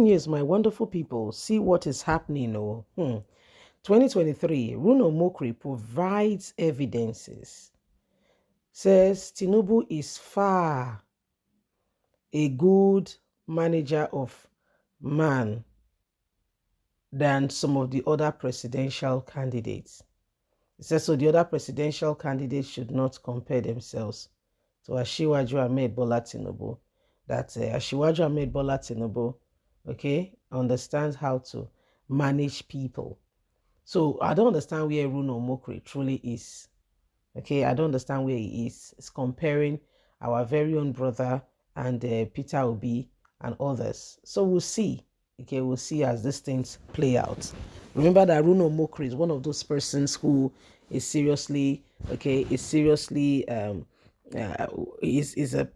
Yes, my wonderful people, see what is happening. 2023, Reno Mokri provides evidences, says Tinubu is far a good manager of man than some of the other presidential candidates. It says so the other presidential candidates should not compare themselves to Asiwaju Ahmed Bola Tinubu. That Asiwaju Ahmed Bola Tinubu, okay, understands how to manage people. So I don't understand where Runo Mokri truly is. Okay, I don't understand where he is. It's comparing our very own brother and Peter Obi and others. So we'll see. Okay, we'll see as these things play out. Remember that Runo Mokri is one of those persons who is seriously, uh, is a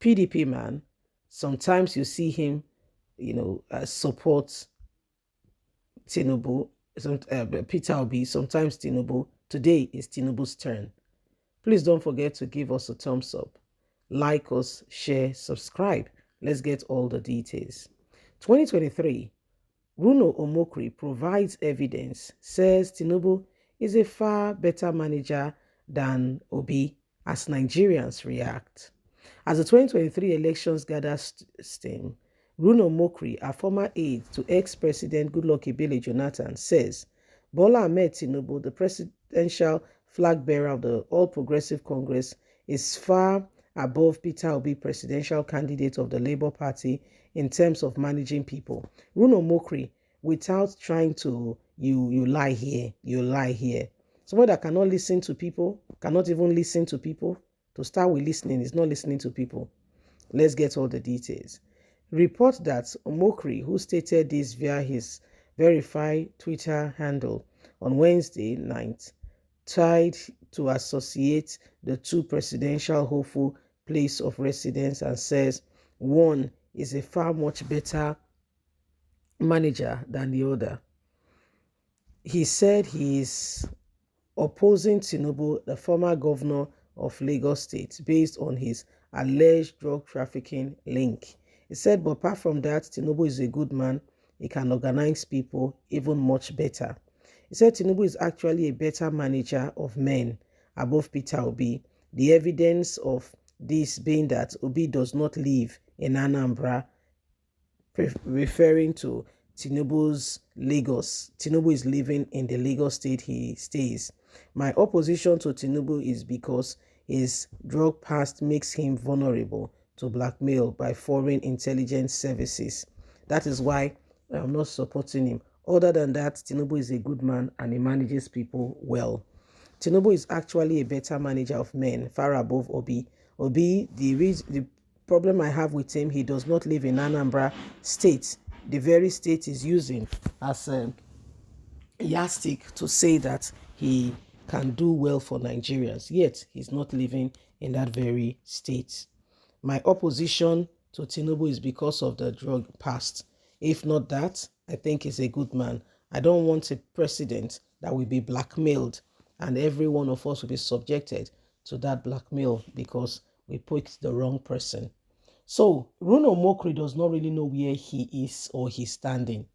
PDP man. Sometimes you see him, support Tinubu, Peter Obi, sometimes Tinubu. Today is Tinubu's turn. Please don't forget to give us a thumbs up, like us, share, subscribe. Let's get all the details. 2023, Runo Omokri provides evidence, says Tinubu is a far better manager than Obi as Nigerians react. As the 2023 elections gather steam, Bruno Mokri, a former aide to ex-president Goodluck Ebele Jonathan, says Bola Ahmed Tinubu, the presidential flag bearer of the All Progressive Congress, is far above Peter Obi, presidential candidate of the Labour Party, in terms of managing people. Bruno Mokri, without trying to, you lie here, you lie here. Someone that cannot listen to people, cannot even listen to people. To start with listening, is not listening to people. Let's get all the details. Report that Omokri, who stated this via his verified Twitter handle on Wednesday night, tried to associate the two presidential hopeful place of residence and says one is a far much better manager than the other. He said he is opposing Tinubu, the former governor of Lagos State, based on his alleged drug trafficking link. He said, but apart from that, Tinubu is a good man. He can organize people even much better. He said Tinubu is actually a better manager of men above Peter Obi. The evidence of this being that Obi does not live in Anambra, referring to Tinubu's Lagos. Tinubu is living in the Lagos state he stays. My opposition to Tinubu is because his drug past makes him vulnerable to blackmail by foreign intelligence services. That is why I'm not supporting him. Other than that, Tinubu is a good man and he manages people well. Tinubu is actually a better manager of men, far above Obi. Obi, the problem I have with him, he does not live in Anambra state. The very state is using as a yardstick to say that he can do well for Nigerians, yet he's not living in that very state. My opposition to Tinubu is because of the drug past. If not that, I think he's a good man. I don't want a president that will be blackmailed and every one of us will be subjected to that blackmail because we picked the wrong person. So Runo Mokri does not really know where he is or he's standing.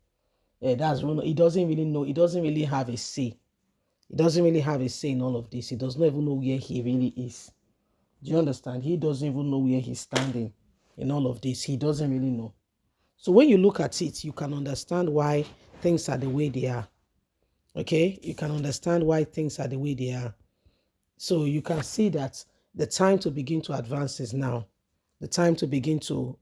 That's Runo. He doesn't really know. He doesn't really have a say. He doesn't really have a say in all of this. He does not even know where he really is. Do you understand? He doesn't even know where he's standing in all of this. He doesn't really know. So when you look at it, you can understand why things are the way they are. Okay? You can understand why things are the way they are. So you can see that the time to begin to advance is now. The time to begin to,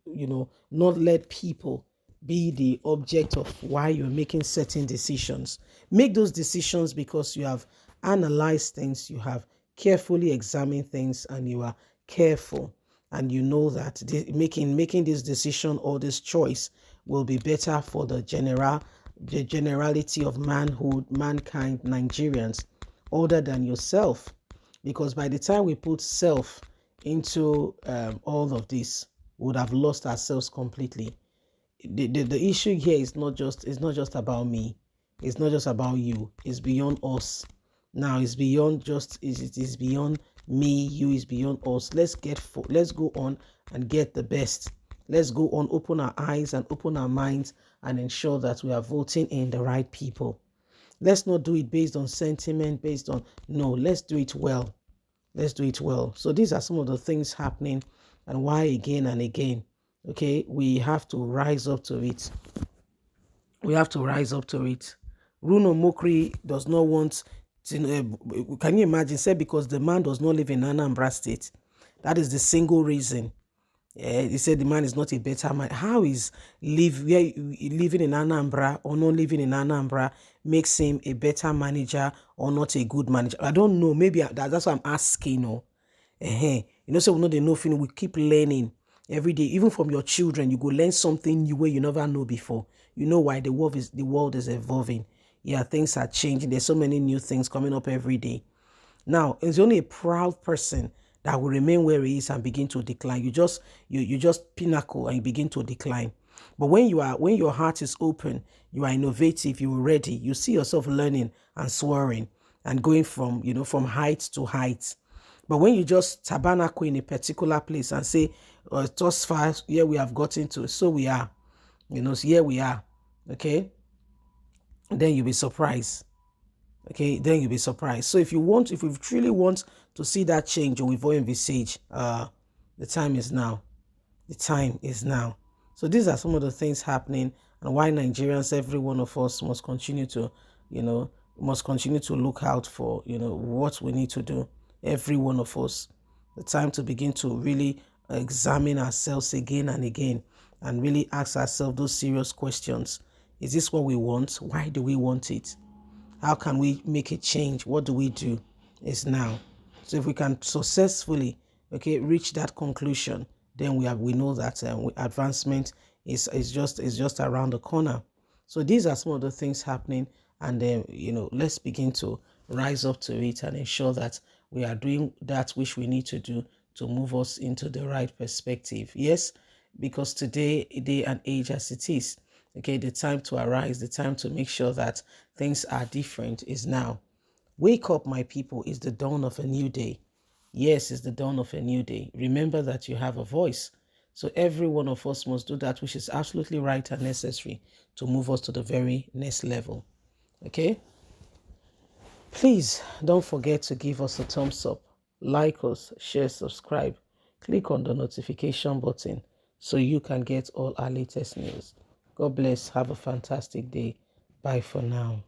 not let people be the object of why you're making certain decisions. Make those decisions because you have analyzed things, you have carefully examined things, and you are careful. And you know that making this decision or this choice will be better for the generality of manhood, mankind, Nigerians, other than yourself. Because by the time we put self into all of this, we would have lost ourselves completely. The issue here is not just about me. It's not just about you. It's beyond us. Now it's beyond just it is beyond me, you, is beyond us. Let's go on and get the best. Let's go on, open our eyes and open our minds and ensure that we are voting in the right people. Let's not do it based on sentiment, no, let's do it well. Let's do it well. So these are some of the things happening, and why again and again. Okay, we have to rise up to it. We have to rise up to it. Reno Mokri does not want to, can you imagine, say because the man does not live in Anambra State. That is the single reason. He said the man is not a better man. How is living in Anambra or not living in Anambra makes him a better manager or not a good manager? I don't know. Maybe that's what I'm asking. So we know the nothing. We keep learning every day. Even from your children, you go learn something new where you never know before. You know why the world is evolving. Yeah, things are changing. There's so many new things coming up every day. Now, it's only a proud person that will remain where he is and begin to decline. You just pinnacle and you begin to decline. But when your heart is open, you are innovative, you are ready, you see yourself learning and soaring and going from heights to heights. But when you just tabernacle in a particular place and say, thus far, here we have gotten to, so we are, so here we are, okay, then you'll be surprised. Okay, then you'll be surprised. So if you truly want to see that change or evolve envisage, the time is now. The time is now. So these are some of the things happening, and why Nigerians, every one of us, must continue to look out for, what we need to do. Every one of us. The time to begin to really examine ourselves again and again and really ask ourselves those serious questions. Is this what we want? Why do we want it? How can we make a change? What do we do? Is now. So if we can successfully, reach that conclusion, then we know that advancement is just around the corner. So these are some of the things happening, and then let's begin to rise up to it and ensure that we are doing that which we need to do to move us into the right perspective. Yes, because today, day and age as it is, the time to arise, the time to make sure that things are different is now. Wake up, my people. It's the dawn of a new day. Yes, it's the dawn of a new day. Remember that you have a voice. So every one of us must do that which is absolutely right and necessary to move us to the very next level. Okay? Please don't forget to give us a thumbs up, like us, share, subscribe. Click on the notification button so you can get all our latest news. God bless. Have a fantastic day. Bye for now.